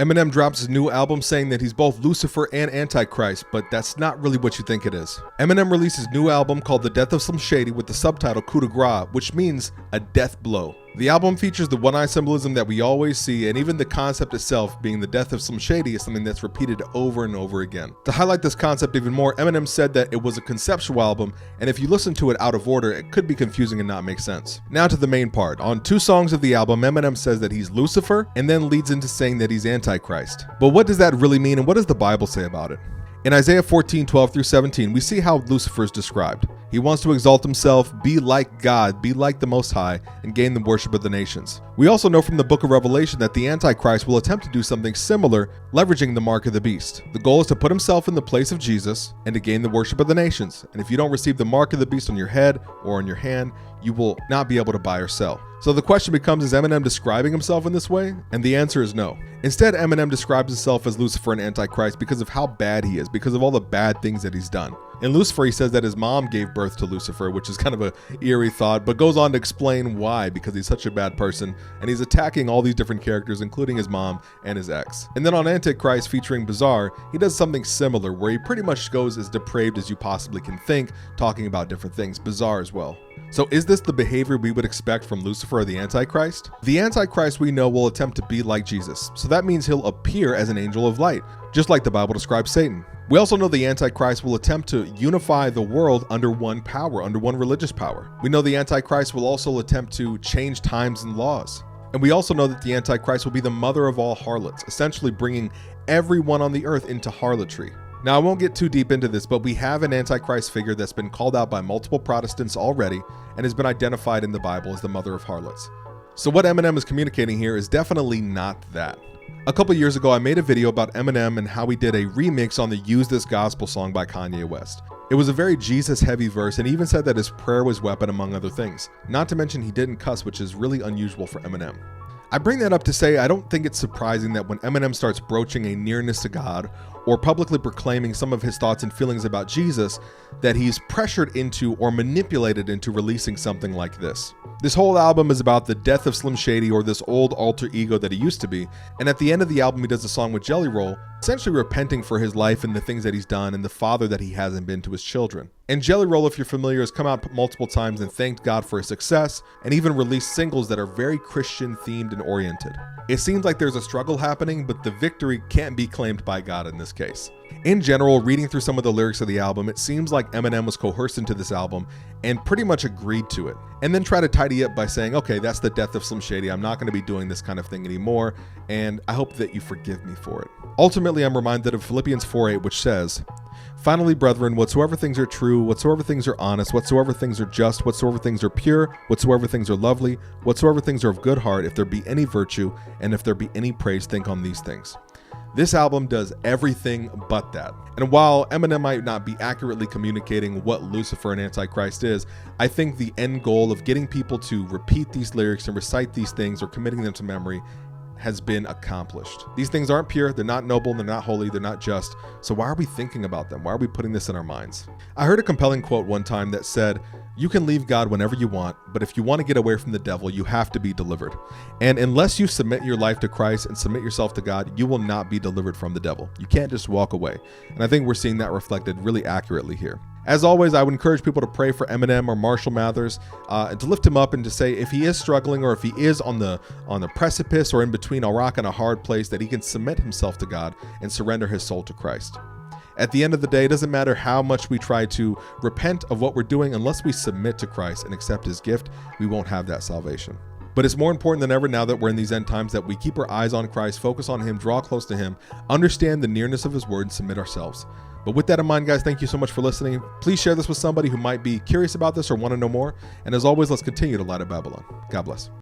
Eminem drops his new album saying that he's both Lucifer and Antichrist, but that's not really what you think it is. Eminem released his new album called The Death of Slim Shady with the subtitle Coup de Grace, which means a death blow. The album features the one-eye symbolism that we always see, and even the concept itself being the death of Slim Shady is something that's repeated over and over again. To highlight this concept even more, Eminem said that it was a conceptual album, and if you listen to it out of order, it could be confusing and not make sense. Now to the main part. On 2 songs of the album, Eminem says that he's Lucifer, and then leads into saying that he's Antichrist. But what does that really mean, and what does the Bible say about it? In Isaiah 14:12-17, we see how Lucifer is described. He wants to exalt himself, be like God, be like the Most High, and gain the worship of the nations. We also know from the book of Revelation that the Antichrist will attempt to do something similar, leveraging the mark of the beast. The goal is to put himself in the place of Jesus and to gain the worship of the nations. And if you don't receive the mark of the beast on your head or on your hand, you will not be able to buy or sell. So the question becomes, is Eminem describing himself in this way? And the answer is no. Instead, Eminem describes himself as Lucifer and Antichrist because of how bad he is, because of all the bad things that he's done. In Lucifer, he says that his mom gave birth to Lucifer, which is kind of a eerie thought, but goes on to explain why, because he's such a bad person, and he's attacking all these different characters, including his mom and his ex. And then on Antichrist, featuring Bizarre, he does something similar, where he pretty much goes as depraved as you possibly can think, talking about different things, Bizarre as well. So is this the behavior we would expect from Lucifer or the Antichrist? The Antichrist we know will attempt to be like Jesus, so that means he'll appear as an angel of light, just like the Bible describes Satan. We also know the Antichrist will attempt to unify the world under one power, under one religious power. We know the Antichrist will also attempt to change times and laws. And we also know that the Antichrist will be the mother of all harlots, essentially bringing everyone on the earth into harlotry. Now, I won't get too deep into this, but we have an Antichrist figure that's been called out by multiple Protestants already and has been identified in the Bible as the mother of harlots. So what Eminem is communicating here is definitely not that. A couple years ago, I made a video about Eminem and how he did a remix on the Use This Gospel song by Kanye West. It was a very Jesus-heavy verse, and he even said that his prayer was weapon, among other things. Not to mention he didn't cuss, which is really unusual for Eminem. I bring that up to say I don't think it's surprising that when Eminem starts broaching a nearness to God or publicly proclaiming some of his thoughts and feelings about Jesus, that he's pressured into or manipulated into releasing something like this. This whole album is about the death of Slim Shady, or this old alter ego that he used to be, and at the end of the album he does a song with Jelly Roll, essentially repenting for his life and the things that he's done and the father that he hasn't been to his children. And Jelly Roll, if you're familiar, has come out multiple times and thanked God for his success, and even released singles that are very Christian themed and oriented. It seems like there's a struggle happening, but the victory can't be claimed by God in this case. In general, reading through some of the lyrics of the album, it seems like Eminem was coerced into this album and pretty much agreed to it, and then try to tidy up by saying, okay, that's the death of Slim Shady, I'm not going to be doing this kind of thing anymore, and I hope that you forgive me for it. Ultimately, I'm reminded of Philippians 4:8, which says, "Finally, brethren, whatsoever things are true, whatsoever things are honest, whatsoever things are just, whatsoever things are pure, whatsoever things are lovely, whatsoever things are of good heart, if there be any virtue, and if there be any praise, think on these things." This album does everything but that. And while Eminem might not be accurately communicating what Lucifer and Antichrist is, I think the end goal of getting people to repeat these lyrics and recite these things or committing them to memory has been accomplished. These things aren't pure, they're not noble, they're not holy, they're not just. So why are we thinking about them? Why are we putting this in our minds? I heard a compelling quote one time that said, "You can leave God whenever you want, but if you want to get away from the devil, you have to be delivered. And unless you submit your life to Christ and submit yourself to God, you will not be delivered from the devil. You can't just walk away." And I think we're seeing that reflected really accurately here. As always, I would encourage people to pray for Eminem or Marshall Mathers and to lift him up and to say if he is struggling or if he is on the precipice or in between a rock and a hard place, that he can submit himself to God and surrender his soul to Christ. At the end of the day, it doesn't matter how much we try to repent of what we're doing, unless we submit to Christ and accept his gift, we won't have that salvation. But it's more important than ever now that we're in these end times that we keep our eyes on Christ, focus on him, draw close to him, understand the nearness of his word, and submit ourselves. But with that in mind, guys, thank you so much for listening. Please share this with somebody who might be curious about this or want to know more. And as always, let's continue to light up Babylon. God bless.